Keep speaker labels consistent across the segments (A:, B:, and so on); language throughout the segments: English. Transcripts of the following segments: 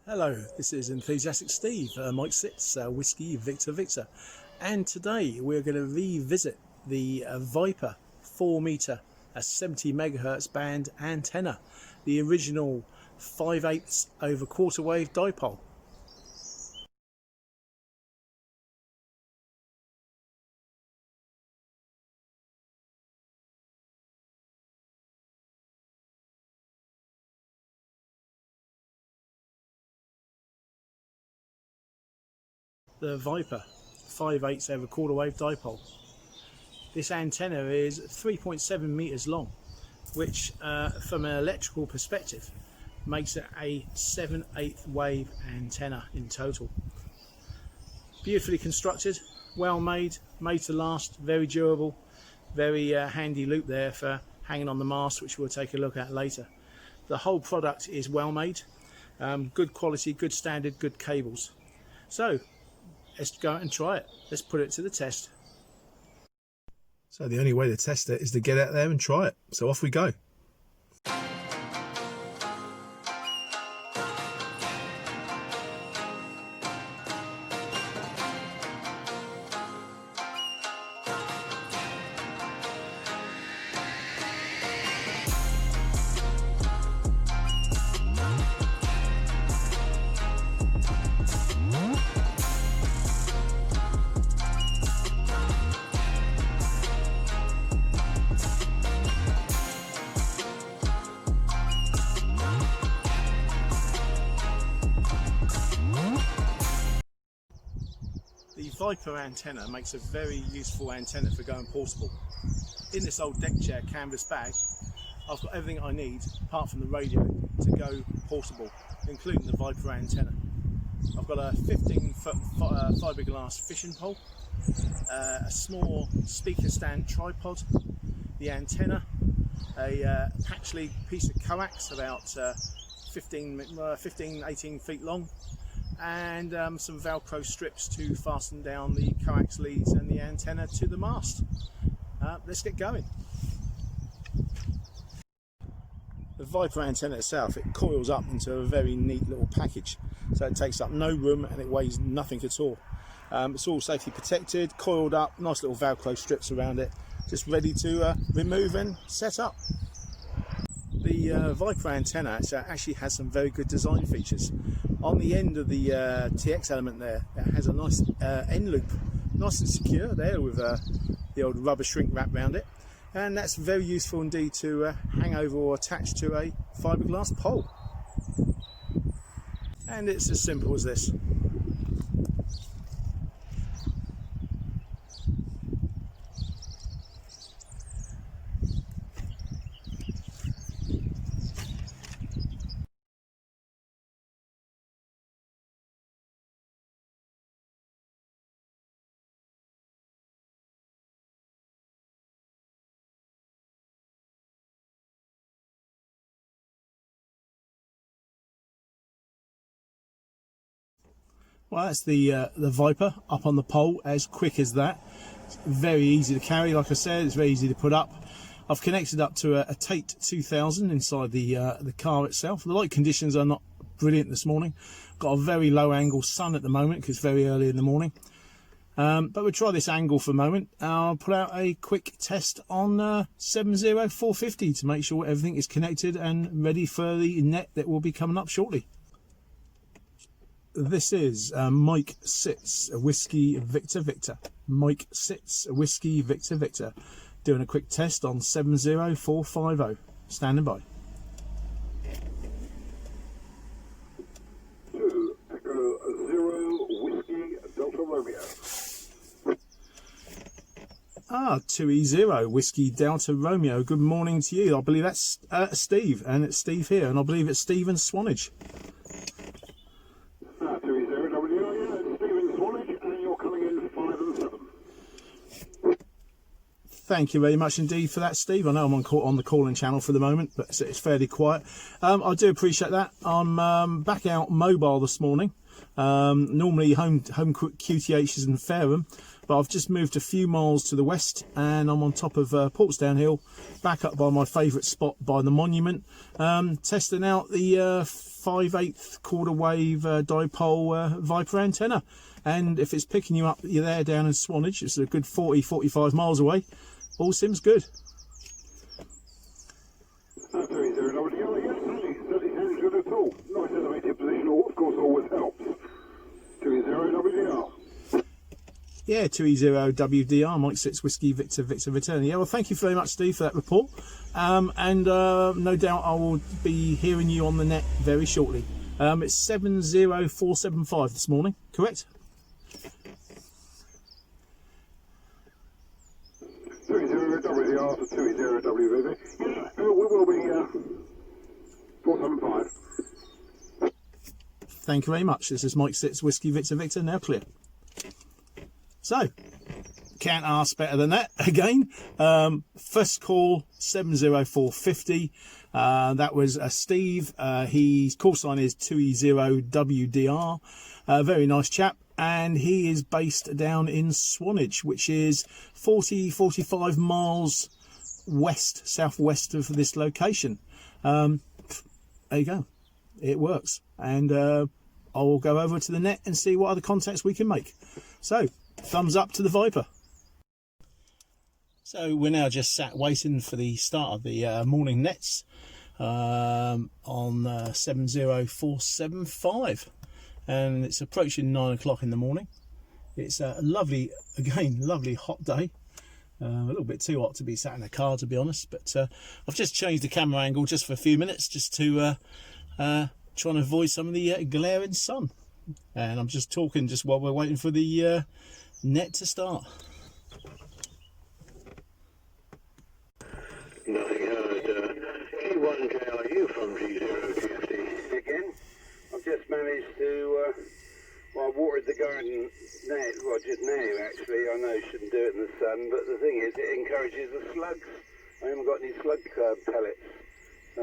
A: Hello, this is Enthusiastic Steve, Mike Sits, Whiskey Victor Victor, and today we're going to revisit the Viper 4 meter 70 megahertz band antenna, the original 5/8 over quarter wave dipole. The Viper 5/8 over quarter wave dipole. This antenna is 3.7 meters long, which from an electrical perspective makes it a 7/8 wave antenna in total. Beautifully constructed, well made, made to last, very durable, very handy loop there for hanging on the mast, which we'll take a look at later. The whole product is well made, good quality, good standard, good cables. So let's go out and try it. Let's put it to the test. So the only way to test it is to get out there and try it. So off we go. The Viper antenna makes a very useful antenna for going portable. In this old deck chair canvas bag, I've got everything I need apart from the radio to go portable, including the Viper antenna. I've got a 15-foot fiberglass fishing pole, a small speaker stand tripod, the antenna, a Patchley piece of coax about 15-18 feet long, and some Velcro strips to fasten down the coax leads and the antenna to the mast. Let's get going. The Viper antenna itself, it coils up into a very neat little package, so it takes up no room and it weighs nothing at all. It's all safety protected, coiled up, nice little Velcro strips around it, just ready to remove and set up. The Viper antenna actually has some very good design features. On the end of the TX element there, it has a nice end loop, nice and secure there with the old rubber shrink wrap around it, and that's very useful indeed to hang over or attach to a fiberglass pole. And it's as simple as this. Well, that's the Viper up on the pole, as quick as that. It's very easy to carry, like I said, it's very easy to put up. I've connected up to a Tate 2000 inside the car itself. The light conditions are not brilliant this morning. Got a very low angle sun at the moment because it's very early in the morning. But we'll try this angle for a moment. I'll put out a quick test on 70450 to make sure everything is connected and ready for the net that will be coming up shortly. This is Mike Sits, Whiskey Victor Victor. Mike Sits, Whiskey Victor Victor. Doing a quick test on 70450. Standing by.
B: 2 Echo 0 Whiskey Delta Romeo.
A: 2E0 Whiskey Delta Romeo. Good morning to you. I believe that's Steve, and it's Steve here, and I believe it's Stephen Swanage. Thank you very much indeed for that, Steve. I know I'm on the calling channel for the moment, but it's fairly quiet. I do appreciate that. I'm back out mobile this morning. Normally home QTH is in Fareham, but I've just moved a few miles to the west and I'm on top of Portsdown Hill, back up by my favourite spot by the monument, testing out the 5/8 quarter wave dipole Viper antenna. And if it's picking you up, you're there down in Swanage, it's a good 40-45 miles away. All seems good.
B: That's very zero double yellow, yes, certainly sounds good at all. Nice elevated position, of course, always helps. 20 WDR.
A: Yeah, 2E0 WDR, Mike 6 Whiskey Victor Victor Victor. Yeah, well, thank you very much, Steve, for that report. And no doubt I will be hearing you on the net very shortly. It's 70475 this morning, correct?
B: 20 WDR to 20 WVV. Yes, we will be 475.
A: Thank you very much. This is Mike 6 Whiskey Victor Victor, now clear. So, can't ask better than that again. First call 70450. That was Steve. His call sign is 2E0WDR. Very nice chap. And he is based down in Swanage, which is 40-45 miles west, southwest of this location. There you go. It works. And I will go over to the net and see what other contacts we can make. So, thumbs up to the Viper. So we're now just sat waiting for the start of the morning nets on 70475, and it's approaching 9 o'clock in the morning. It's a lovely hot day. A little bit too hot to be sat in a car, to be honest, but I've just changed the camera angle just for a few minutes, just to try and avoid some of the glaring sun. And I'm just talking just while we're waiting for the net to start.
C: Nothing heard. G1JRU from G0GFD.
D: Again, I've just managed to, well, I watered the garden now, well, just now actually. I know I shouldn't do it in the sun, but the thing is, it encourages the slugs. I haven't got any slug pellets, so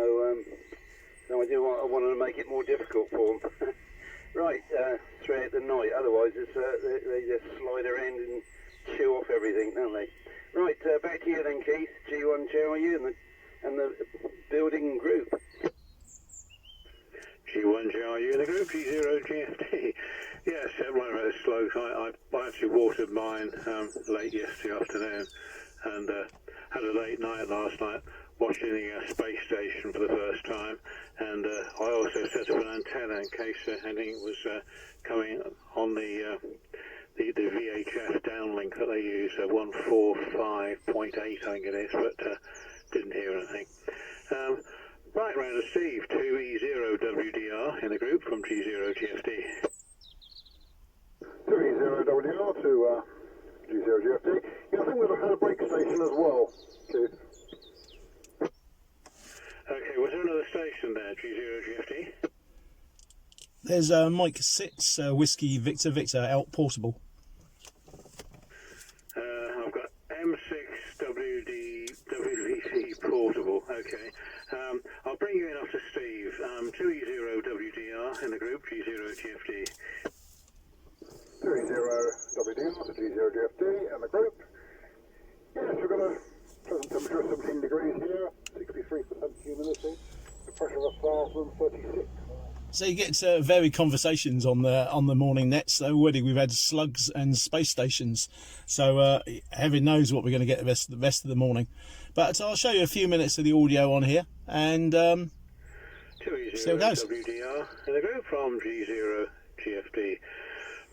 D: I want to make it more difficult for them. Right, throughout the night, otherwise it's, they just slide around and chew off everything, don't they? Right, back to you then, Keith. G1JRU and the building group.
C: G1JRU in the group, G0GFD. Yes, right about the slugs. I actually watered mine late yesterday afternoon, and had a late night last night watching the space station for the first time, and I also set up an antenna in case anything was coming on the VHF downlink that they use, 145.8 I think it is, but didn't hear anything. Right round to Steve, 2E0WDR in the group from G0GFD.
B: 2E0WDR to G0GFD. Yeah, I think we've had a break station as well, Keith.
C: Okay, was there another station there, G0GFD?
A: There's Mike 6 Whiskey Victor Victor out portable.
C: I've got M6WVC portable. Okay, I'll bring you in after Steve. 2E0WDR in the group, G0GFD.
B: 2E0WDR to G0GFD and the group. Yes, we've got a present temperature of 17 degrees here, 63% humidity, the pressure of 1,036.
A: So you get varied conversations on the morning nets. Already we've had slugs and space stations, so heaven knows what we're going to get the rest of the morning. But I'll show you a few minutes of the audio on here, and see how it goes.
C: WDR in the group from G0GFD.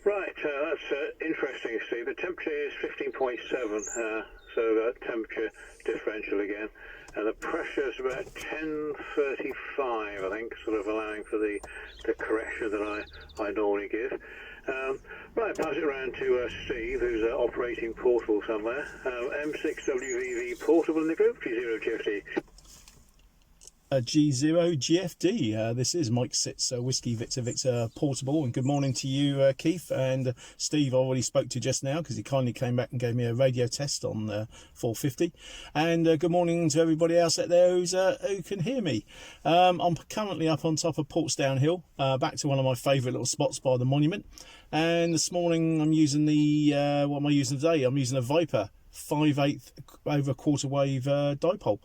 C: Right, that's interesting. See, the temperature is 15.7, so temperature differential again. And the pressure is about 1035, I think, sort of allowing for the correction that I normally give. Right, pass it around to Steve, who's operating portable somewhere. M6WVV portable in the group, G0GFD.
A: G0 GFD. This is Mike Sits Whiskey Victor Victor Portable, and good morning to you, Keith, and Steve I already spoke to just now because he kindly came back and gave me a radio test on 450. And good morning to everybody else out there who can hear me. I'm currently up on top of Portsdown Hill, back to one of my favourite little spots by the monument. And this morning I'm using the what am I using today? I'm using a Viper 5/8 over quarter wave dipole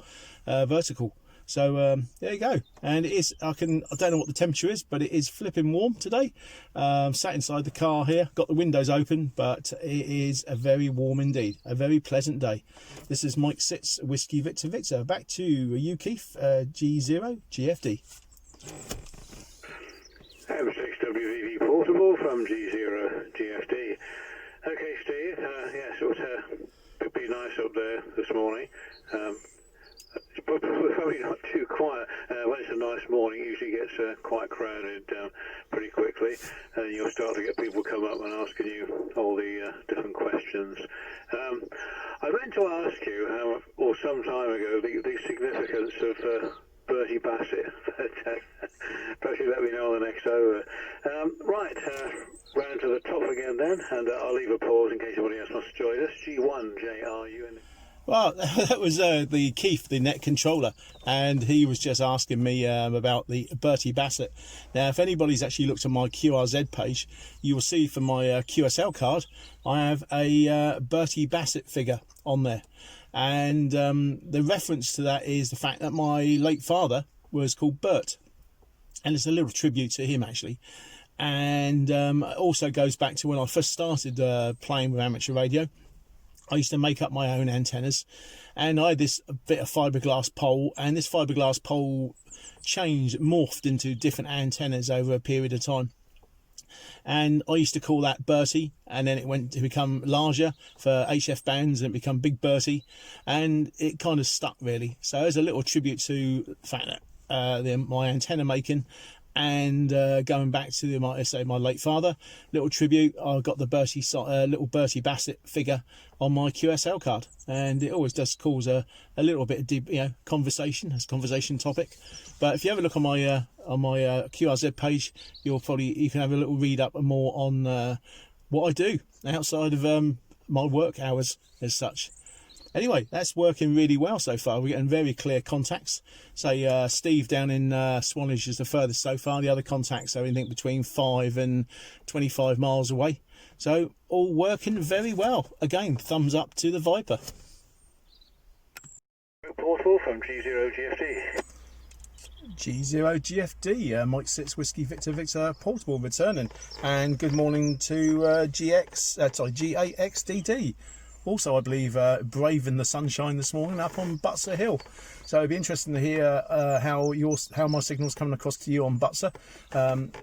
A: vertical. So there you go, and it is. I don't know what the temperature is, but it is flipping warm today. Sat inside the car here, got the windows open, but it is a very warm indeed, a very pleasant day. This is Mike Sits Whiskey Victor Victor. Back to you, Keith. G0 GFD.
C: M6WVV Portable from G0 GFD. Okay, Steve. Yes, it would be nice up there this morning. It's probably not too quiet. When it's a nice morning, it usually gets quite crowded pretty quickly, and you'll start to get people come up and asking you all the different questions. I meant to ask you, or some time ago, the significance of Bertie Bassett. Perhaps you let me know on the next over. Right, round to the top again then, and I'll leave a pause in case anybody else wants to join us. G1JRU.
A: Well, that was the Keith, the net controller, and he was just asking me about the Bertie Bassett. Now, if anybody's actually looked at my QRZ page, you will see from my QSL card, I have a Bertie Bassett figure on there. And the reference to that is the fact that my late father was called Bert. And it's a little tribute to him, actually. And it also goes back to when I first started playing with amateur radio. I used to make up my own antennas, and I had this bit of fiberglass pole, and this fiberglass pole morphed into different antennas over a period of time. And I used to call that Bertie, and then it went to become larger for HF bands and become Big Bertie, and it kind of stuck really. So as a little tribute to the fact that my antenna making, and going back to my late father, little tribute, I got the little Bertie Bassett figure on my QSL card, and it always does cause a little bit of deep, conversation as conversation topic. But if you have a look on my QRZ page, you can have a little read up more on what I do outside of my work hours as such. Anyway, that's working really well so far. We're getting very clear contacts. Say Steve down in Swanage is the furthest so far. The other contacts are anything between 5 and 25 miles away. So all working very well. Again, thumbs up to the Viper.
C: Portable from G0 GFD.
A: G0 GFD, Mike Sits Whiskey Victor Victor Portable returning. And good morning to G8XDD. Also, I believe braving the sunshine this morning up on Butser Hill. So it'd be interesting to hear how my signal's coming across to you on Butser.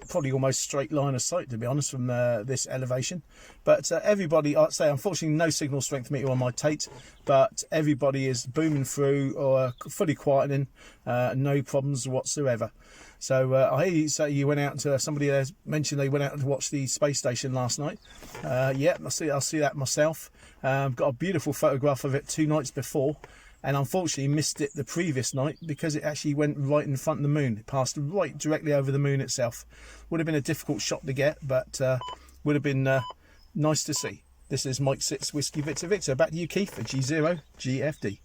A: Probably almost straight line of sight, to be honest, from this elevation. But everybody, I'd say, unfortunately, no signal strength meter on my Tate, but everybody is booming through or fully quietening, no problems whatsoever. So I hear you say you went out to, somebody mentioned they went out to watch the space station last night. Yeah, I'll see that myself. Got a beautiful photograph of it 2 nights before, and unfortunately missed it the previous night because it actually went right in front of the moon. It passed right directly over the moon itself. Would have been a difficult shot to get, but would have been nice to see. This is Mike Sits Whiskey Victor Victor. Back to you, Keith, for G0 GFD.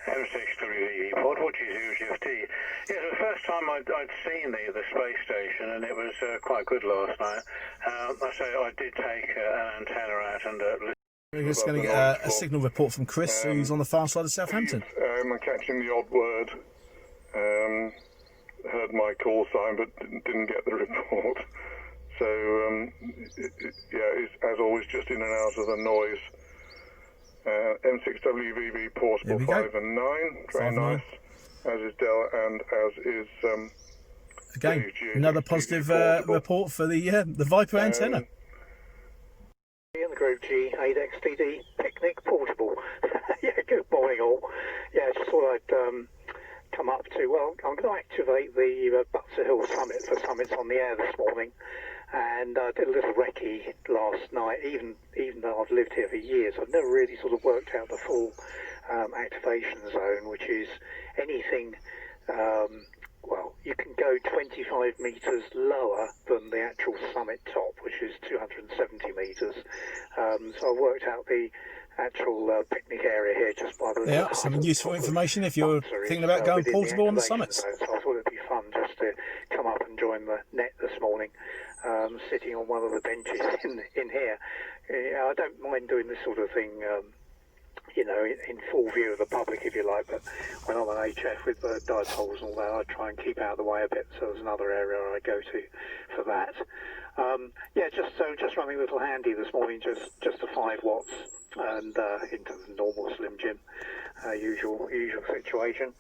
C: M6WVV Portable G0 GFD. Yeah, the first time I'd seen the space station, and it was quite good last night. I say I did take an antenna out and.
A: We're just going to get a signal report from Chris, who's on the far side of Southampton.
B: I'm catching the odd word. Heard my call sign, but didn't get the report. So, it's, as always, just in and out of the noise. M6WVV Portable 5 and 9, very nice. As is Dell, and as is
A: again another positive report for the Viper antenna.
E: In the group G8XDD Picnic Portable. Yeah, good morning all. Yeah, just thought I'd come up to, well, I'm going to activate the Butser Hill Summit for Summits on the Air this morning, and I did a little recce last night. Even though I've lived here for years, I've never really sort of worked out the full activation zone, which is anything well, you can go 25 metres lower than the actual summit top, which is 270 metres. So I worked out the actual picnic area here just by the...
A: Yeah, some useful information if you're thinking about going portable on the summits.
E: So I thought it'd be fun just to come up and join the net this morning, sitting on one of the benches in here. I don't mind doing this sort of thing, you know, in full view of the public, if you like, but when I'm an HF with dipoles and all that, I try and keep out of the way a bit, so there's another area I go to for that. Yeah, just running a little handy this morning, just the 5 watts and into the normal Slim Jim, usual situation.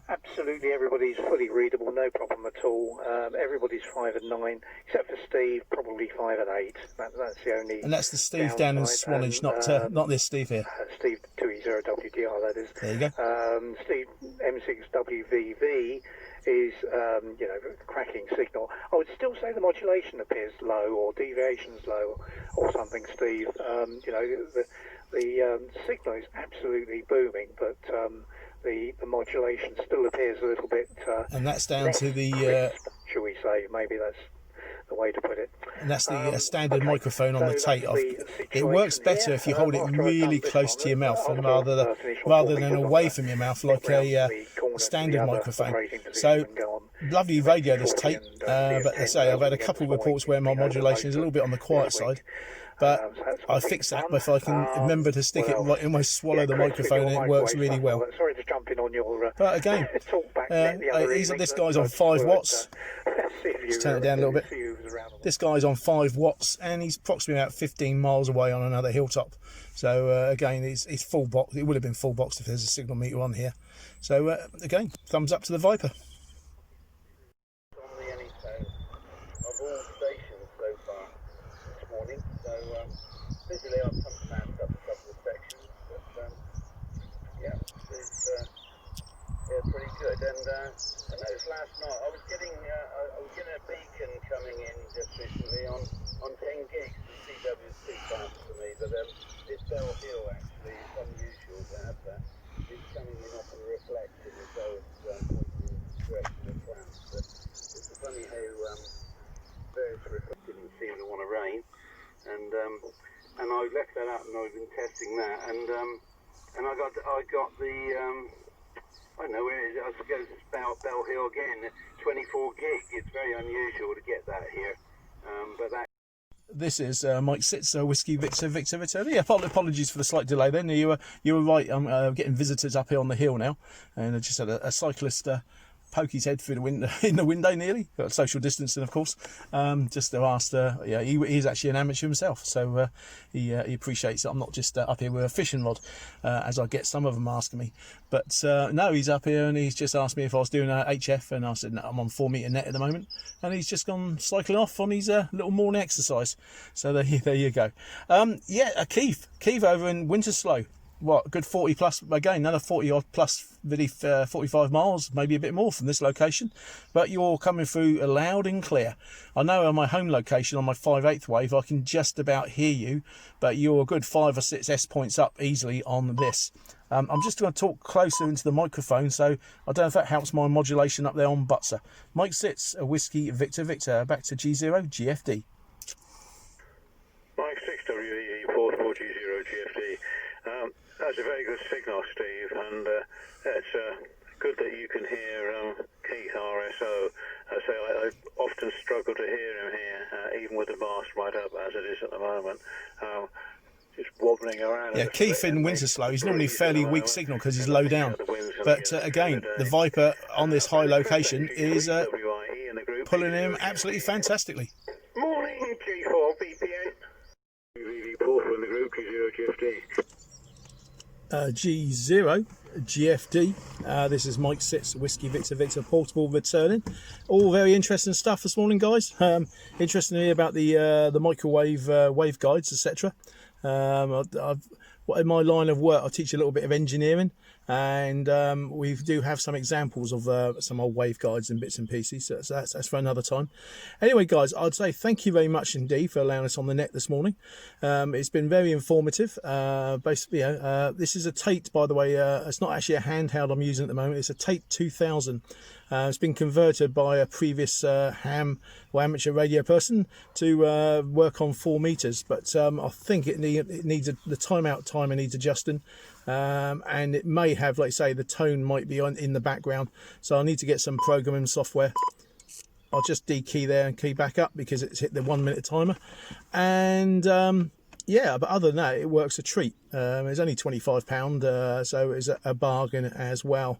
E: Absolutely everybody's fully readable, no problem at all. Everybody's 5 and 9, except for Steve, probably 5 and 8. That's the only.
A: And that's the Steve down in Swanage, not this Steve here.
E: Steve 2E0WDR, that is.
A: There you go.
E: Steve M6WVV is, you know, cracking signal. I would still say the modulation appears low, or deviation's low, or something, Steve. You know, the signal is absolutely booming, but the modulation still appears a little bit.
A: And that's down to the.
E: Crisp, shall we say? Maybe that's the way to put it.
A: And that's the standard microphone on the Tate. It works better if you hold it really close to your mouth, and rather than away from your mouth like a standard microphone. So lovely radio, this Tate. But I say I've had a couple of reports where my modulation is a little bit on the quiet side. But I fix that if I can remember to stick it right, almost swallow the microphone, and it works really well.
E: Sorry to jump in on your.
A: But again, this guy's on 5 watts. Let's turn it down a little bit. This guy's on 5 watts, and he's approximately about 15 miles away on another hilltop. So again, it's full box. It would have been full boxed if there's a signal meter on here. So again, thumbs up to the Viper.
D: Visually, I've come up a couple of sections, but yeah, it's pretty good. And I noticed last night I was getting a beacon coming in just recently on 10 gigs. The CWC passed to me, but it's Bell Hill actually. It's unusual to have that. It's coming in off and reflecting as though it's pointing in the direction of France. But it's funny how various reflecting seem to want to rain, and I left that up, and I've been testing that, and I got the I don't know where it is. I suppose it's Bell Hill again, 24 gig. It's very unusual to get that here, but that.
A: This is Mike Sitz, Whiskey Victor Victor. Yeah, apologies for the slight delay. Then you were right. I'm getting visitors up here on the hill now, and I just had a cyclist. Poke his head through the window in the window nearly, got social distancing of course, just to ask yeah, he's actually an amateur himself, so he appreciates that I'm not just up here with a fishing rod, as I get some of them asking me, but no, he's up here and he's just asked me if I was doing a HF, and I said no, I'm on 4 metre net at the moment, and he's just gone cycling off on his little morning exercise. So there you go. Yeah, Keith over in Winterslow. What, a good 40 plus, again, another 40 odd plus, really 45 miles, maybe a bit more from this location. But you're coming through loud and clear. I know on my home location, on my 5/8 wave, I can just about hear you, but you're a good 5 or 6 S points up easily on this. I'm just going to talk closer into the microphone, so I don't know if that helps my modulation up there on Butser. Mike Sitz, a Whiskey Victor Victor, back to G0 GFD.
C: Mike 6WE44G0 GFD. That's a very good signal, Steve, and it's good that you can hear Keith RSO. So I often struggle to hear him here, even with the mast right up as it is at the moment. Just wobbling around.
A: Yeah, Keith in Winterslow, he's normally fairly weak signal because he's low down. But again, the Viper on this high location is pulling him absolutely fantastically.
C: Morning, G4 BPN. VV4 in the group, G0 GFD.
A: G0 GFD. This is Mike Sitz, Whiskey Victor Victor Portable returning. All very interesting stuff this morning, guys. Interesting to hear about the microwave waveguides, etc. In my line of work, I teach a little bit of engineering, and we do have some examples of some old waveguides and bits and pieces, so that's for another time. Anyway guys, I'd say thank you very much indeed for allowing us on the net this morning. It's been very informative. Basically, this is a Tate, by the way. It's not actually a handheld I'm using at the moment, it's a Tate 2000. It's been converted by a previous ham or amateur radio person to work on 4 meters, but I think it needs the timeout timer needs adjusting, and it may have, like say, the tone might be on in the background, so I need to get some programming software. I'll just dekey there and key back up because it's hit the 1 minute timer, and yeah, but other than that, it works a treat. It's only £25, so it's a bargain as well.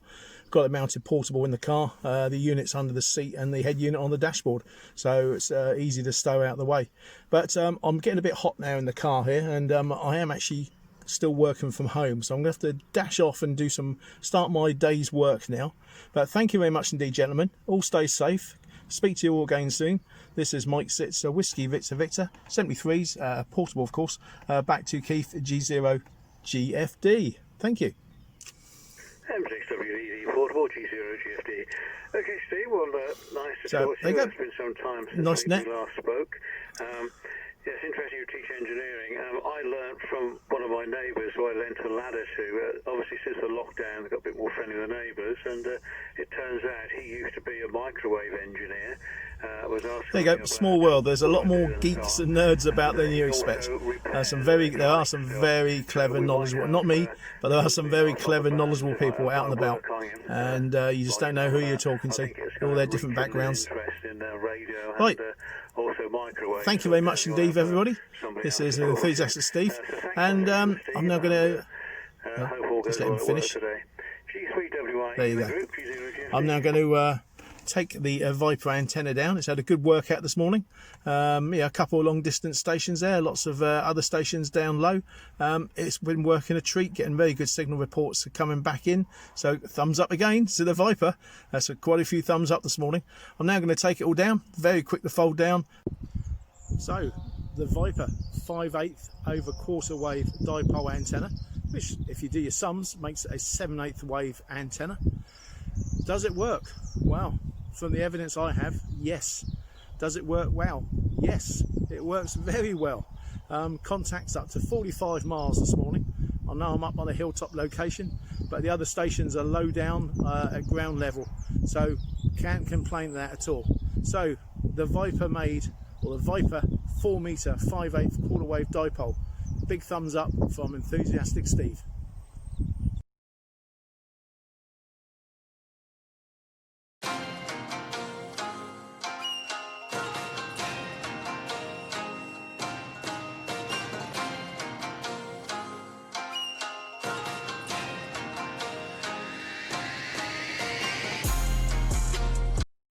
A: Got it mounted portable in the car, the unit's under the seat and the head unit on the dashboard, so it's easy to stow out the way. But I'm getting a bit hot now in the car here, and I am actually still working from home, so I'm going to have to dash off and start my day's work now. But thank you very much indeed, gentlemen. All stay safe. Speak to you all again soon. This is Mike Sitzer, Whiskey Victor Victor 73s, portable of course, back to Keith G0 GFD. Thank you.
C: M6WED portable G0 GFD. Okay, Steve, well, nice to talk to you. It's been some time since we last spoke. Yes, interesting you teach engineering. I learnt from one of my neighbours who I lent a ladder to. Obviously, since the lockdown, they got a bit more friendly with the neighbours, and it turns out he used to be a microwave engineer.
A: There you go, small world. There's a lot more geeks and nerds about than you expect. There are some very clever, knowledgeable, not me, but there are some very clever, knowledgeable people out and about, and you just don't know who you're talking to, all their different backgrounds. Right. Thank you very much indeed, everybody. This is Enthusiastic Steve, and I'm now going to just let him finish. There you go. I'm now going to take the Viper antenna down. It's had a good workout this morning. Yeah, a couple of long distance stations there, lots of other stations down low. It's been working a treat, getting very good signal reports coming back in, so thumbs up again to the Viper. That's quite a few thumbs up this morning. I'm now going to take it all down, very quick to fold down. So the Viper 5/8 over quarter wave dipole antenna, which if you do your sums makes it a 7/8 wave antenna. Does it work? Well, from the evidence I have, yes. Does it work well? Yes, it works very well. Contacts up to 45 miles this morning. I know I'm up on a hilltop location, but the other stations are low down at ground level, so can't complain of that at all. So the Viper the Viper 4 meter 5/8 quarter wave dipole. Big thumbs up from Enthusiastic Steve.